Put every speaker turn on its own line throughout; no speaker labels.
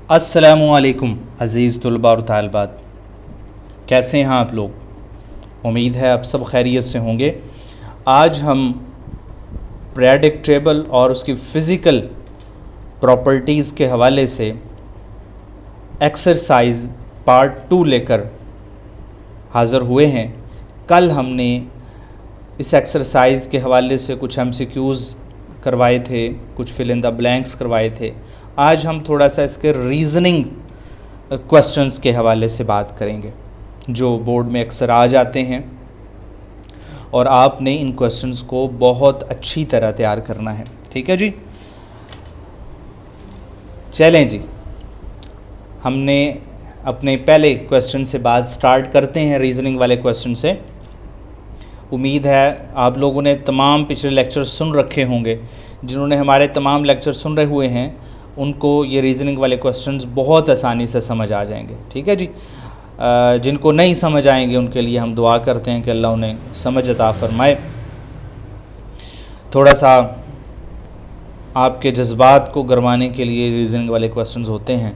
अस्सलामुअलैकुम अज़ीज़ तुलबा और तालिबात, कैसे हैं आप लोग? उम्मीद है आप सब खैरियत से होंगे। आज हम प्रेडिक्टेबल और उसकी फ़िज़िकल प्रॉपर्टीज़ के हवाले से एक्सरसाइज पार्ट 2 लेकर हाज़िर हुए हैं। कल हमने इस एक्सरसाइज के हवाले से कुछ MCQs करवाए थे, कुछ फिल इन द ब्लैंक्स करवाए थे। आज हम थोड़ा सा इसके रीज़निंग क्वेश्चंस के हवाले से बात करेंगे जो बोर्ड में अक्सर आ जाते हैं, और आपने इन क्वेश्चंस को बहुत अच्छी तरह तैयार करना है। ठीक है जी, चलें जी, हमने अपने पहले क्वेश्चन से बात स्टार्ट करते हैं, रीज़निंग वाले क्वेश्चन से। उम्मीद है आप लोगों ने तमाम पिछले लेक्चर सुन रखे होंगे। जिन्होंने हमारे तमाम लेक्चर सुन रहे हुए हैं उनको ये रीज़निंग वाले क्वेश्चंस बहुत आसानी से समझ आ जाएंगे। ठीक है जी, जिनको नहीं समझ आएंगे उनके लिए हम दुआ करते हैं कि अल्लाह उन्हें समझ अता फरमाए। थोड़ा सा आपके जज्बात को गरमाने के लिए रीज़निंग वाले क्वेश्चंस होते हैं,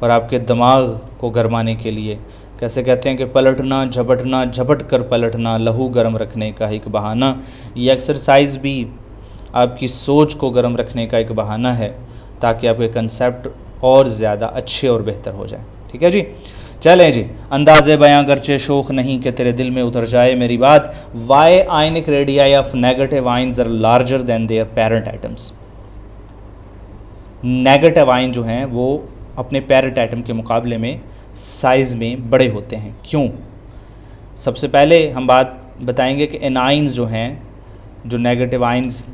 और आपके दिमाग को गरमाने के लिए, कैसे कहते हैं कि पलटना झपटना, झपट कर पलटना, लहू गर्म रखने का एक बहाना। ये एक्सरसाइज भी आपकी सोच को गर्म रखने का एक बहाना है, ताकि आपके कंसेप्ट और ज़्यादा अच्छे और बेहतर हो जाए। ठीक है जी, चलें जी। अंदाज़े बयां गर्चे शोख नहीं कि तेरे दिल में उतर जाए मेरी बात। Why ionic radii of negative ions are larger than their parent atoms. Negative ion जो हैं वो अपने पेरेंट एटम के मुकाबले में साइज़ में बड़े होते हैं। क्यों? सबसे पहले हम बात बताएंगे कि एनाइंस जो हैं, जो नेगेटिव आयन्स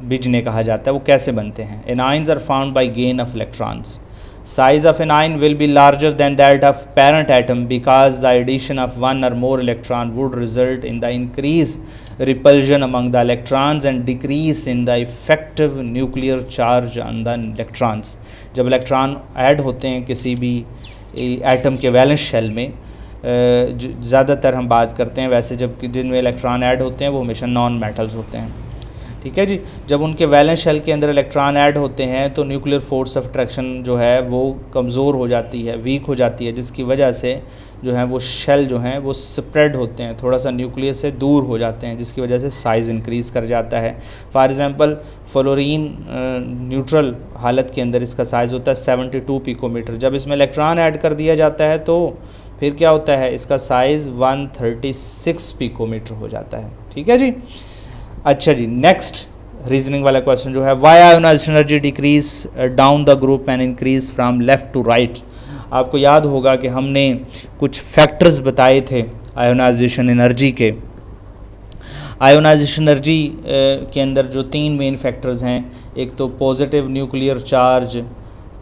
बिजने कहा जाता है, वो कैसे बनते हैं। Anions are found by gain of electrons. Size of anion will be larger than that of parent atom because the addition of one और more electron would result in the increase repulsion among the electrons and decrease in the effective nuclear charge on the electrons. जब electron add होते हैं किसी भी atom के valence shell में, ज़्यादातर हम बात करते हैं वैसे जब जिनमें इलेक्ट्रॉन ऐड होते हैं वो हमेशा नॉन मेटल्स होते हैं। ठीक है जी, जब उनके वैलेंस शेल के अंदर इलेक्ट्रॉन ऐड होते हैं तो न्यूक्लियर फोर्स ऑफ अट्रैक्शन जो है वो कमज़ोर हो जाती है, वीक हो जाती है, जिसकी वजह से जो है वो शेल जो हैं वो स्प्रेड होते हैं, थोड़ा सा न्यूक्लियस से दूर हो जाते हैं, जिसकी वजह से साइज़ इंक्रीज़ कर जाता है। फॉर एग्ज़ाम्पल फ्लोरीन न्यूट्रल हालत के अंदर इसका साइज़ होता है 72 पिकोमीटर। जब इसमें इलेक्ट्रॉन ऐड कर दिया जाता है तो फिर क्या होता है, इसका साइज़ 136 पिकोमीटर हो जाता है। ठीक है जी, अच्छा जी, नेक्स्ट रीजनिंग वाला क्वेश्चन जो है, why ionization energy decrease down the group and increase from left to right. आपको याद होगा कि हमने कुछ फैक्टर्स बताए थे आयोनाइजेशन एनर्जी के। आयोनाइजेशन एनर्जी के अंदर जो 3 मेन फैक्टर्स हैं, एक तो positive nuclear charge,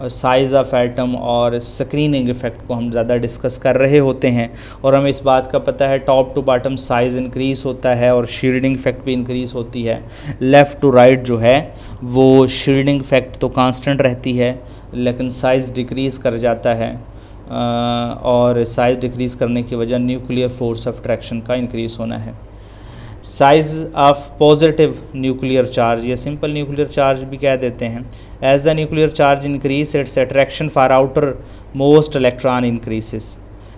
size of atom और स्क्रीनिंग इफ़ेक्ट को हम ज़्यादा डिस्कस कर रहे होते हैं। और हमें इस बात का पता है top to bottom size increase होता है और शील्डिंग इफ़ेक्ट भी इंक्रीज़ होती है। लेफ़्ट टू राइट जो है वो शील्डिंग इफ़ेक्ट तो कांस्टेंट रहती है, लेकिन साइज़ डिक्रीज़ कर जाता है, और साइज़ डिक्रीज़ करने की वजह न्यूक्लियर फोर्स ऑफ अट्रैक्शन का इंक्रीज़ होना है। Size of positive nuclear charge या सिंपल न्यूक्लियर चार्ज भी कह देते हैं। As the nuclear charge increase its attraction for outer most electron increases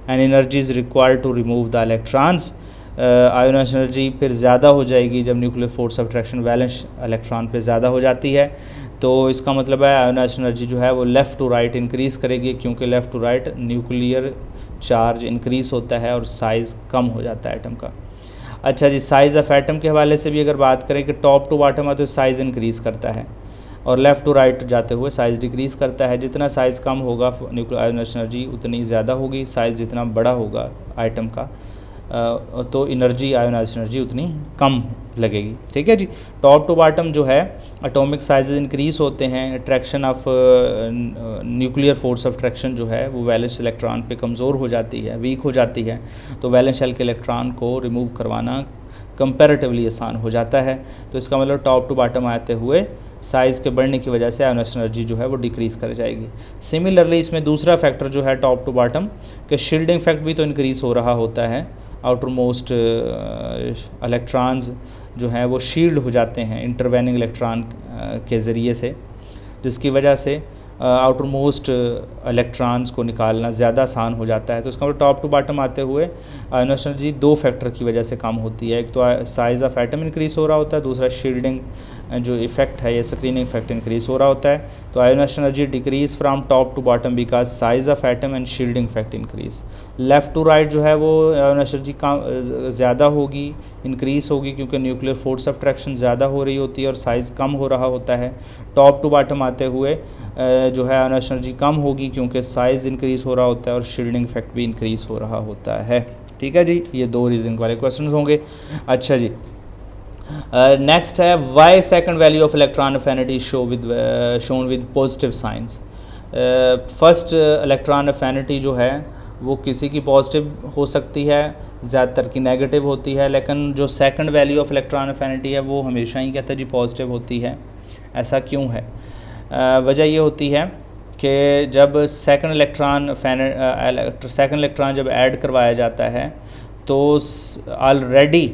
and energy is required to remove the electrons. Ionization energy फिर ज़्यादा हो जाएगी जब nuclear force of attraction valence electron पे ज़्यादा हो जाती है। तो इसका मतलब है आयोनाइजेशन एनर्जी जो है वो लेफ़्ट टू राइट इंक्रीज़ करेगी, क्योंकि left to right nuclear charge increase होता है और साइज़ कम हो जाता है एटम का। अच्छा जी, साइज़ ऑफ एटम के हवाले से भी अगर बात करें कि टॉप टू बॉटम है तो साइज़ इंक्रीज़ करता है, और लेफ़्ट टू राइट जाते हुए साइज़ डिक्रीज़ करता है। जितना साइज़ कम होगा न्यूक्लियर आयोनाइजेशन एनर्जी उतनी ज़्यादा होगी, साइज़ जितना बड़ा होगा आइटम का तो एनर्जी आयोनाइजेशन एनर्जी उतनी कम लगेगी। ठीक है जी, टॉप टू बॉटम जो है एटॉमिक साइज़ इंक्रीज़ होते हैं, attraction of nuclear force of attraction जो है वो वैलेंस इलेक्ट्रॉन पे कमज़ोर हो जाती है, वीक हो जाती है, तो वैलेंस शेल के इलेक्ट्रॉन को रिमूव करवाना कंपैरेटिवली आसान हो जाता है। तो इसका मतलब टॉप टू बॉटम आते हुए साइज़ के बढ़ने की वजह से आयोनाइजेशन एनर्जी जो है वो डिक्रीज़ कर जाएगी। सिमिलरली इसमें दूसरा फैक्टर जो है टॉप टू बॉटम के शील्डिंग इफेक्ट भी तो इंक्रीज़ हो रहा होता है। आउटर मोस्ट इलेक्ट्रॉन्स जो हैं वो शील्ड हो जाते हैं इंटरवेनिंग इलेक्ट्रॉन के ज़रिए से, जिसकी वजह से आउटर मोस्ट इलेक्ट्रॉन्स को निकालना ज़्यादा आसान हो जाता है। तो इसका मतलब टॉप टू बॉटम आते हुए आयोनाइजेशन एनर्जी दो फैक्टर की वजह से कम होती है। एक तो साइज़ ऑफ एटम इंक्रीज़ हो रहा होता है, दूसरा शील्डिंग जो इफेक्ट है या स्क्रीनिंग इफेक्ट इंक्रीज़ हो रहा होता है। तो ionization energy decrease from top to bottom because size of atom and shielding effect increase. Left to right जो है वो आयोनाइजेशन एनर्जी कम ज़्यादा होगी, इंक्रीज़ होगी, क्योंकि न्यूक्लियर फोर्स ऑफ अट्रैक्शन ज़्यादा हो रही होती है और साइज़ कम हो रहा होता है। टॉप टू बॉटम आते हुए जो है आयोनाइजेशन एनर्जी कम होगी, क्योंकि साइज़ इंक्रीज़ हो रहा होता है और शील्डिंग इफेक्ट भी इंक्रीज़ हो रहा होता है। ठीक है जी, ये दो रीज़न वाले क्वेश्चन होंगे। अच्छा जी, नेक्स्ट है why second value of electron affinity shown with positive science. First electron affinity जो है वो किसी की पॉजिटिव हो सकती है, ज़्यादातर की नेगेटिव होती है, लेकिन जो second value of electron affinity है वो हमेशा ही कहता है जी पॉजिटिव होती है। ऐसा क्यों है? वजह ये होती है कि जब सेकंड इलेक्ट्रॉन जब ऐड करवाया जाता है तो ऑलरेडी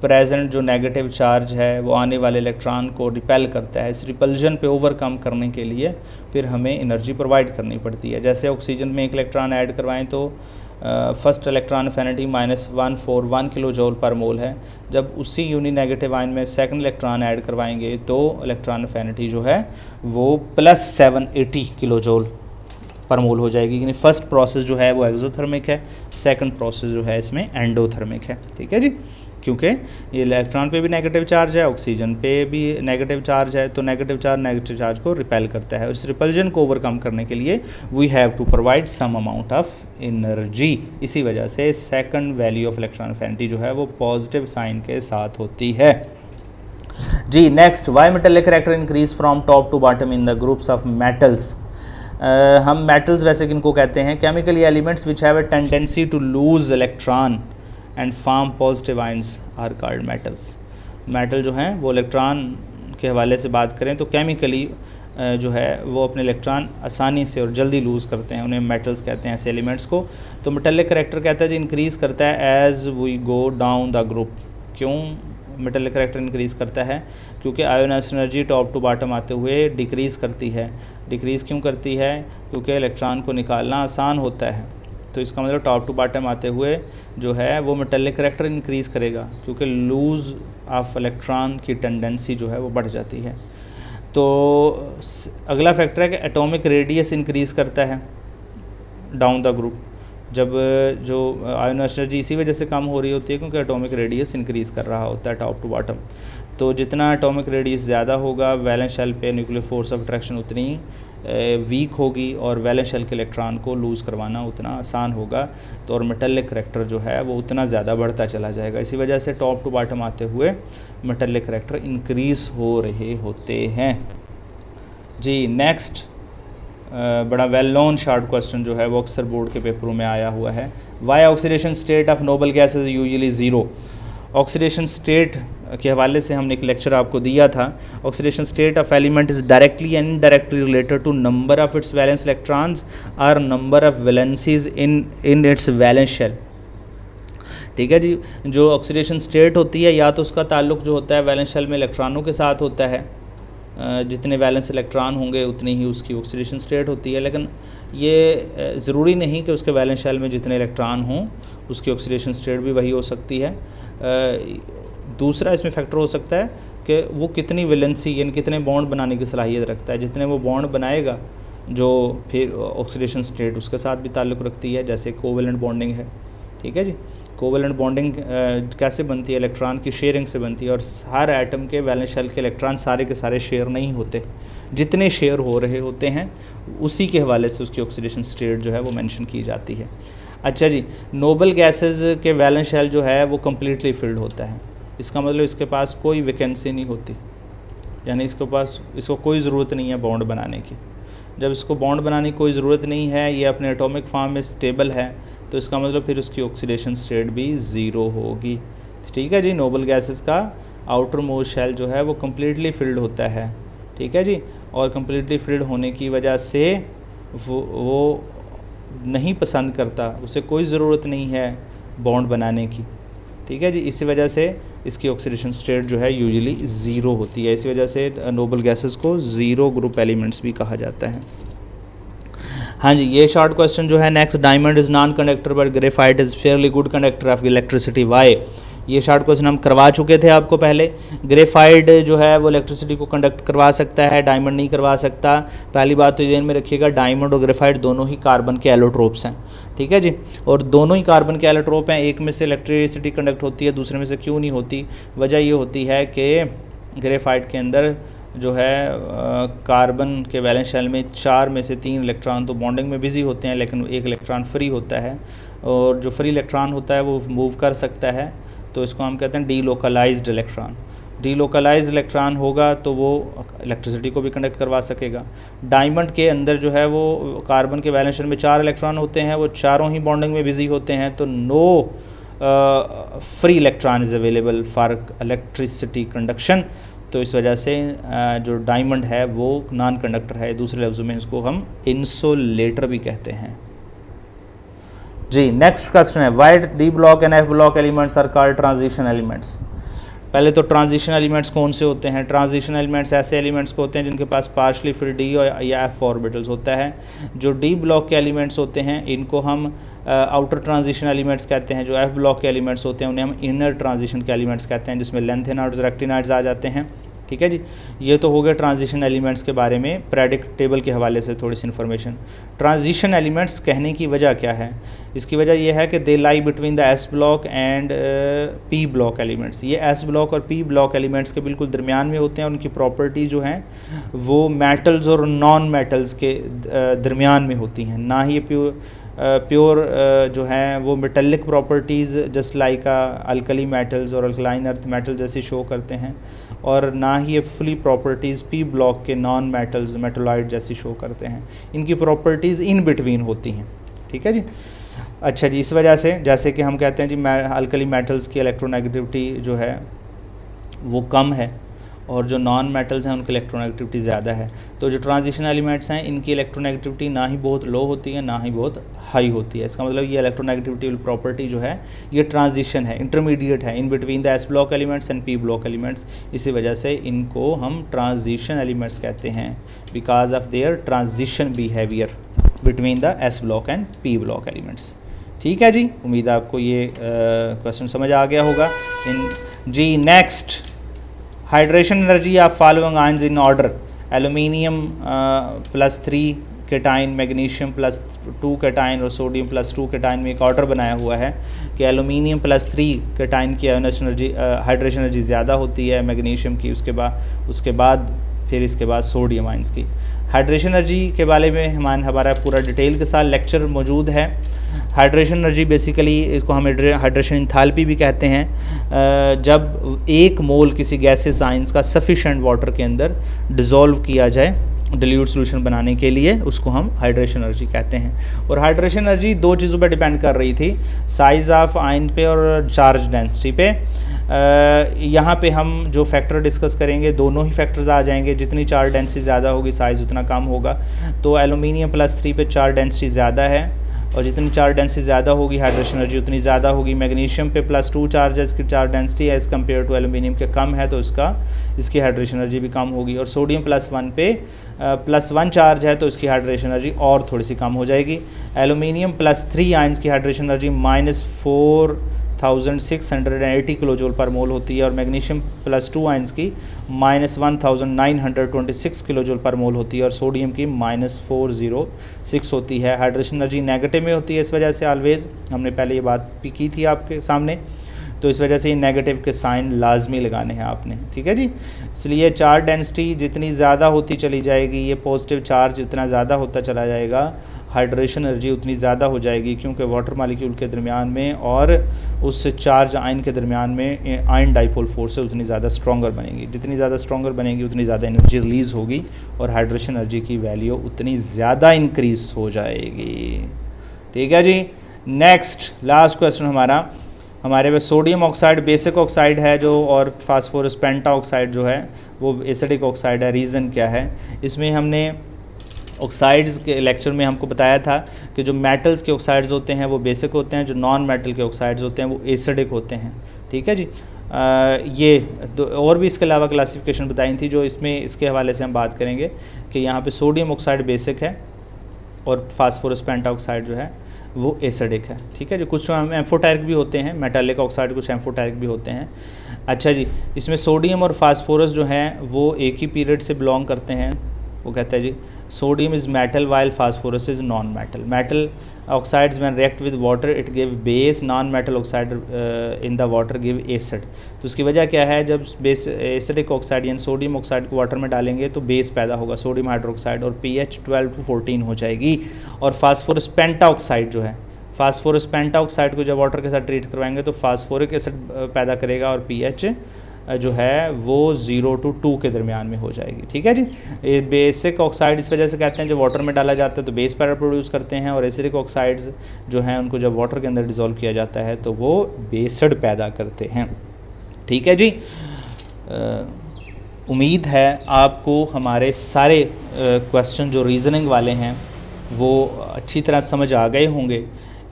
प्रेजेंट जो नेगेटिव चार्ज है वो आने वाले इलेक्ट्रॉन को रिपेल करता है। इस रिपल्जन पे ओवरकम करने के लिए फिर हमें एनर्जी प्रोवाइड करनी पड़ती है। जैसे ऑक्सीजन में एक इलेक्ट्रॉन ऐड करवाएं तो first electron affinity -141 kilo joule per mole है। जब उसी यूनी नेगेटिव आयन में सेकंड इलेक्ट्रॉन ऐड करवाएंगे तो इलेक्ट्रॉन अफिनिटी जो है वो +780 किलो जूल पर मोल हो जाएगी। यानी फर्स्ट प्रोसेस जो है वो एक्सोथर्मिक है, सेकंड प्रोसेस जो है इसमें एंडोथर्मिक है। ठीक है जी, क्योंकि ये इलेक्ट्रॉन पे भी नेगेटिव चार्ज है, ऑक्सीजन पे भी नेगेटिव चार्ज है, तो नेगेटिव चार्ज को रिपेल करता है। इस रिपल्जन को ओवरकम करने के लिए we have to provide some amount of energy. इसी वजह से second value of electron affinity जो है वो पॉजिटिव साइन के साथ होती है। जी next, why metallic character increase from top to bottom in the groups of metals. हम मेटल्स वैसे किनको कहते हैं? Chemically elements which have a tendency to lose electron and form positive ions are called metals. Metal जो हैं वो electron के हवाले से बात करें तो केमिकली जो है वो अपने इलेक्ट्रॉन आसानी से और जल्दी लूज़ करते हैं, उन्हें मेटल्स कहते हैं ऐसे एलिमेंट्स को। तो मेटेलिक करैक्टर कहता है जी इंक्रीज़ करता है as we go down the group. क्यों मेटेलिक करैक्टर इंक्रीज़ करता है? क्योंकि ionization energy top to bottom आते हुए डिक्रीज़ करती है। डिक्रीज़ क्यों करती है? क्योंकि इलेक्ट्रॉन को निकालना आसान होता है। तो इसका मतलब टॉप टू बॉटम आते हुए जो है वो मेटेलिक करैक्टर इंक्रीज़ करेगा, क्योंकि लूज़ ऑफ इलेक्ट्रॉन की टेंडेंसी जो है वो बढ़ जाती है। तो अगला फैक्टर है कि एटॉमिक रेडियस इंक्रीज़ करता है डाउन द ग्रुप। जब जो आयोनाइजेशन एनर्जी इसी वजह से कम हो रही होती है क्योंकि एटॉमिक रेडियस इंक्रीज़ कर रहा होता है टॉप टू बॉटम। तो जितना एटॉमिक रेडियस ज़्यादा होगा वैलेंस शेल पे न्यूक्लियर फोर्स ऑफ अट्रैक्शन उतनी वीक होगी और वैलेंस शेल के इलेक्ट्रॉन को लूज़ करवाना उतना आसान होगा। तो और मेटेलिक करैक्टर जो है वो उतना ज़्यादा बढ़ता चला जाएगा। इसी वजह से टॉप टू बॉटम आते हुए मेटेलिक करैक्टर इंक्रीज़ हो रहे होते हैं। जी नेक्स्ट, बड़ा वेल नोन शॉर्ट क्वेश्चन जो है वो अक्सर बोर्ड के पेपरों में आया हुआ है। Why oxidation state of noble gas is usually zero. Oxidation state के हवाले से हमने एक लेक्चर आपको दिया था। Oxidation state of element is directly and indirectly related to number of its valence electrons और number of valencies in its valence shell. ठीक है जी, जो ऑक्सीडेशन स्टेट होती है या तो उसका ताल्लुक जो होता है वैलेंस शेल में इलेक्ट्रॉनों के साथ होता है, जितने वैलेंस इलेक्ट्रॉन होंगे उतनी ही उसकी ऑक्सीडेशन स्टेट होती है, लेकिन ये ज़रूरी नहीं कि उसके वैलेंस शेल में जितने इलेक्ट्रॉन हों उसकी ऑक्सीडेशन स्टेट भी वही हो सकती है। दूसरा इसमें फैक्टर हो सकता है कि वो कितनी वैलेंसी यानी कितने बॉन्ड बनाने की सलाहियत रखता है। जितने वो बॉन्ड बनाएगा जो फिर ऑक्सीडेशन स्टेट उसके साथ भी ताल्लुक़ रखती है, जैसे कोवेलेंट बॉन्डिंग है। ठीक है जी, कोवेलेंट बॉन्डिंग कैसे बनती है? इलेक्ट्रॉन की शेयरिंग से बनती है। और हर एटम के वैलेंस शेल के इलेक्ट्रॉन सारे के सारे शेयर नहीं होते, जितने शेयर हो रहे होते हैं उसी के हवाले से उसकी ऑक्सीडेशन स्टेट जो है वो मेंशन की जाती है। अच्छा जी, नोबल गैसेस के वैलेंस शेल जो है वो कम्प्लीटली फिल्ड होता है। इसका मतलब इसके पास कोई वैकेंसी नहीं होती, यानी इसको कोई ज़रूरत नहीं है बॉन्ड बनाने की। जब इसको बॉन्ड बनाने की कोई ज़रूरत नहीं है, ये अपने एटॉमिक फॉर्म में स्टेबल है, तो इसका मतलब फिर उसकी ऑक्सीडेशन स्टेट भी ज़ीरो होगी। ठीक है जी, नोबल गैसेस का आउटर मोस्ट शेल जो है वो कम्प्लीटली फिल्ड होता है। ठीक है जी, और कम्प्लीटली फिल्ड होने की वजह से वो नहीं पसंद करता, उसे कोई ज़रूरत नहीं है बॉन्ड बनाने की। ठीक है जी, इसी वजह से इसकी ऑक्सीडेशन स्टेट जो है यूजुअली ज़ीरो होती है। इसी वजह से नोबल गैसेस को ज़ीरो ग्रुप एलिमेंट्स भी कहा जाता है। हाँ जी, ये शॉर्ट क्वेश्चन जो है next, diamond is non conductor but graphite is fairly good conductor of electricity, why. ये शॉर्ट क्वेश्चन हम करवा चुके थे आपको पहले। ग्रेफाइट जो है वो इलेक्ट्रिसिटी को कंडक्ट करवा सकता है, डायमंड नहीं करवा सकता। पहली बात तो ध्यान में रखिएगा, डायमंड और ग्रेफाइट दोनों ही कार्बन के एलोट्रोप्स हैं, ठीक है जी, और दोनों ही कार्बन के एलोट्रोप हैं। एक में से इलेक्ट्रिसिटी कंडक्ट होती है, दूसरे में से क्यों नहीं होती? वजह ये होती है कि ग्रेफाइट के अंदर जो है कार्बन के वैलेंस शेल में 4 में से 3 इलेक्ट्रॉन तो बॉन्डिंग में बिजी होते हैं, लेकिन एक इलेक्ट्रॉन फ्री होता है, और जो फ्री इलेक्ट्रॉन होता है वो मूव कर सकता है, तो इसको हम कहते हैं डीलोकलाइज्ड इलेक्ट्रॉन। डीलोकलाइज्ड इलेक्ट्रॉन होगा तो वो इलेक्ट्रिसिटी को भी कंडक्ट करवा सकेगा। डायमंड के अंदर जो है वो कार्बन के वैलेंस शेल में 4 इलेक्ट्रॉन होते हैं, वो चारों ही बॉन्डिंग में बिजी होते हैं, तो no free electron is available for electricity conduction. तो इस वजह से जो डायमंड है वो नॉन कंडक्टर है, दूसरे लफ्ज़ों में इसको हम इंसुलेटर भी कहते हैं जी। नेक्स्ट क्वेश्चन है, why D block and F block elements are called transition elements. पहले तो ट्रांजिशन एलिमेंट्स कौन से होते हैं? ट्रांजिशन एलिमेंट्स ऐसे एलिमेंट्स को होते हैं जिनके पास पार्शली फ्री डी या एफ ऑर्बिटल्स होता है। जो डी ब्लॉक के एलिमेंट्स होते हैं इनको हम आउटर ट्रांजिशन एलिमेंट्स कहते हैं। जो एफ ब्लॉक के एलिमेंट्स होते हैं उन्हें हम इनर ट्रांजिशन के एलिमेंट्स कहते हैं, जिसमें लेंथेनॉइड्स, रेक्टिनॉइड्स आ जाते हैं, ठीक है जी। ये तो हो गया ट्रांजिशन एलिमेंट्स के बारे में, प्रेडिक्ट टेबल के हवाले से थोड़ी सी इन्फॉर्मेशन। ट्रांजिशन एलिमेंट्स कहने की वजह क्या है? इसकी वजह यह है कि they lie between the S block and P block elements. ये एस ब्लॉक और पी ब्लॉक एलिमेंट्स के बिल्कुल दरमियान में होते हैं। उनकी प्रॉपर्टी जो हैं वो मेटल्स और नॉन मेटल्स के दरमियान में होती हैं, ना ही प्योर जो हैं वो metallic properties just like alkali metals और अल्कलाइन अर्थ मेटल जैसी शो करते हैं, और ना ही ये फुली प्रॉपर्टीज़ पी ब्लॉक के नॉन मेटल्स मेटलॉइड जैसी शो करते हैं। इनकी प्रॉपर्टीज़ इन बिटवीन होती हैं, ठीक है जी। अच्छा जी, इस वजह से जैसे कि हम कहते हैं जी अल्कली मेटल्स की इलेक्ट्रोनेगेटिविटी जो है वो कम है, और जो नॉन मेटल्स हैं उनकी इलेक्ट्रोनेगेटिविटी ज़्यादा है। तो जो ट्रांजिशन एलिमेंट्स हैं इनकी इलेक्ट्रोनेगेटिविटी ना ही बहुत लो होती है ना ही बहुत हाई होती है। इसका मतलब ये इलेक्ट्रोनेगेटिविटी प्रॉपर्टी जो है ये ट्रांजिशन है, इंटरमीडिएट है in between the S block elements and P block elements. इसी वजह से इनको हम ट्रांजिशन एलिमेंट्स कहते हैं, because of their transition behaviour between the S block and P block elements. ठीक है जी, उम्मीद है आपको ये क्वेश्चन समझ आ गया होगा। जी next, hydration energy of following ions in order, aluminium +3 cation, magnesium +2 cation और सोडियम +2 केटाइन में एक ऑर्डर बनाया हुआ है कि एल्यूमिनियम +3 केटाइन की आयोनेशन एनर्जी हाइड्रेशन एनर्जी ज़्यादा होती है मैग्नीशियम की, उसके बाद फिर इसके बाद सोडियम आयंस की। हाइड्रेशन एनर्जी के बारे में हमारा पूरा डिटेल के साथ लेक्चर मौजूद है। हाइड्रेशन एनर्जी बेसिकली इसको हम हाइड्रेशन इंथैल्पी भी कहते हैं। जब 1 मोल किसी गैसेस आयंस का सफिशेंट वाटर के अंदर डिज़ोल्व किया जाए डिल्यूट सोल्यूशन बनाने के लिए, उसको हम हाइड्रेशन एनर्जी कहते हैं। और हाइड्रेशन एनर्जी 2 चीज़ों पर डिपेंड कर रही थी, साइज़ ऑफ आयन पे और चार्ज डेंसिटी पे। यहाँ पे हम जो फैक्टर डिस्कस करेंगे दोनों ही फैक्टर्स आ जाएंगे। जितनी चार्ज डेंसिटी ज़्यादा होगी साइज़ उतना कम होगा। तो एल्यूमिनियम +3 पे चार्ज डेंसिटी ज़्यादा है, और जितनी चार्ज डेंसिटी ज़्यादा होगी हाइड्रेशन एनर्जी उतनी ज़्यादा होगी। मैग्नीशियम पे +2 चार्ज है, इसकी charge density as compare to aluminium के कम है, तो इसकी हाइड्रेशन एनर्जी भी कम होगी। और सोडियम +1 पे +1 चार्ज है, तो इसकी हाइड्रेशन एनर्जी और थोड़ी सी कम हो जाएगी। एल्यूमिनियम +3 आयंस की हाइड्रेशन एनर्जी -4680 किलोजूल पर मोल होती है, और मैग्नीशियम +2 आयंस की -1926 किलोजूल पर मोल होती है, और सोडियम की -406 होती है। हाइड्रेशन एनर्जी नेगेटिव में होती है, इस वजह से ऑलवेज़ हमने पहले ये बात भी की थी आपके सामने, तो इस वजह से ये नेगेटिव के साइन लाजमी लगाने हैं आपने, ठीक है जी। इसलिए चार्ज डेंसिटी जितनी ज़्यादा होती चली जाएगी, ये पॉजिटिव चार्ज जितना ज़्यादा होता चला जाएगा, हाइड्रेशन एनर्जी उतनी ज़्यादा हो जाएगी, क्योंकि वाटर मालिक्यूल के दरमियान में और उस चार्ज आयन के दरमियान में आयन डाइपोल फोर्स उतनी ज़्यादा स्ट्रॉन्गर बनेगी। जितनी ज़्यादा स्ट्रॉन्गर बनेगी उतनी ज़्यादा एनर्जी रिलीज़ होगी, और हाइड्रेशन एनर्जी की वैल्यू उतनी ज़्यादा इंक्रीज़ हो जाएगी। ठीक है जी। नेक्स्ट लास्ट क्वेश्चन हमारे पे सोडियम ऑक्साइड बेसिक ऑक्साइड है जो, और फास्फोरस पेंटा ऑक्साइड जो है वो एसिडिक ऑक्साइड है। रीज़न क्या है? इसमें हमने ऑक्साइड्स के लेक्चर में हमको बताया था कि जो मेटल्स के ऑक्साइड्स होते हैं वो बेसिक होते हैं, जो नॉन मेटल के ऑक्साइड्स होते हैं वो एसिडिक होते हैं। ठीक है जी। ये और भी इसके अलावा क्लासिफिकेशन बताई थी जो इसमें इसके हवाले से हम बात करेंगे कि यहाँ पे सोडियम ऑक्साइड बेसिक है, और फास्फोरस पेंटाऑक्साइड जो है वो एसिडिक है। ठीक है जी, कुछ एम्फोटेरिक भी होते हैं, मेटालिक ऑक्साइड कुछ एम्फोटेरिक भी होते हैं। अच्छा जी, इसमें सोडियम और फास्फोरस जो हैं वो एक ही पीरियड से बिलोंग करते हैं। वो कहता है जी sodium is metal while phosphorus is non metal. Metal oxides when react with water it give base, non metal oxide in the water give acid। तो उसकी वजह क्या है, जब बेस एसिडिक ऑक्साइड यानी सोडियम ऑक्साइड को वाटर में डालेंगे तो बेस पैदा होगा सोडियम हाइड्रोक्साइड और pH 12 to 14 हो जाएगी। और फास्फोरस पेंटाऑक्साइड जो है, फास्फोरस पेंटाऑक्साइड को जब वाटर के साथ ट्रीट करवाएंगे तो फास्फोरिक एसिड पैदा करेगा और pH जो है वो 0 to 2 के दरमियान में हो जाएगी। ठीक है जी, ये बेसिक ऑक्साइड इस वजह से कहते हैं जब वाटर में डाला जाता है तो बेस पैरा प्रोड्यूस करते हैं, और एसिडिक ऑक्साइड्स जो हैं उनको जब वाटर के अंदर डिज़ोल्व किया जाता है तो वो बेसिड पैदा करते हैं। ठीक है जी, उम्मीद है आपको हमारे सारे क्वेश्चन जो रीज़निंग वाले हैं वो अच्छी तरह समझ आ गए होंगे।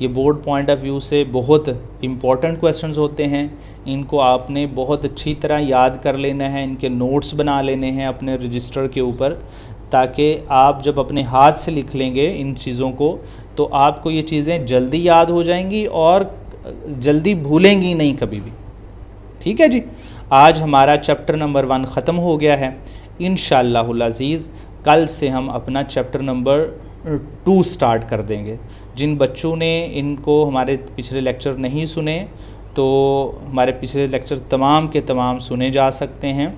ये बोर्ड पॉइंट ऑफ व्यू से बहुत इम्पॉर्टेंट क्वेश्चंस होते हैं, इनको आपने बहुत अच्छी तरह याद कर लेना है, इनके नोट्स बना लेने हैं अपने रजिस्टर के ऊपर, ताकि आप जब अपने हाथ से लिख लेंगे इन चीज़ों को तो आपको ये चीज़ें जल्दी याद हो जाएंगी और जल्दी भूलेंगी नहीं कभी भी। ठीक है जी, आज हमारा चैप्टर नंबर 1 ख़त्म हो गया है। इंशाअल्लाहुल अज़ीज़ कल से हम अपना चैप्टर नंबर 2 स्टार्ट कर देंगे। जिन बच्चों ने इनको हमारे पिछले लेक्चर नहीं सुने तो हमारे पिछले लेक्चर तमाम के तमाम सुने जा सकते हैं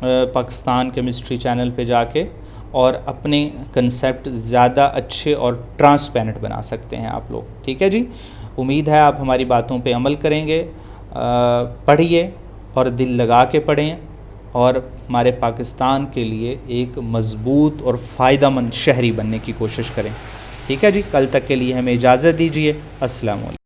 पाकिस्तान केमिस्ट्री चैनल पे जाके, और अपने कंसेप्ट ज़्यादा अच्छे और ट्रांसपेरेंट बना सकते हैं आप लोग। ठीक है जी, उम्मीद है आप हमारी बातों पे अमल करेंगे। पढ़िए और दिल लगा के पढ़ें और हमारे पाकिस्तान के लिए एक मज़बूत और फ़ायदेमंद शहरी बनने की कोशिश करें। ठीक है जी, कल तक के लिए हमें इजाज़त दीजिए। अस्सलाम वालेकुम।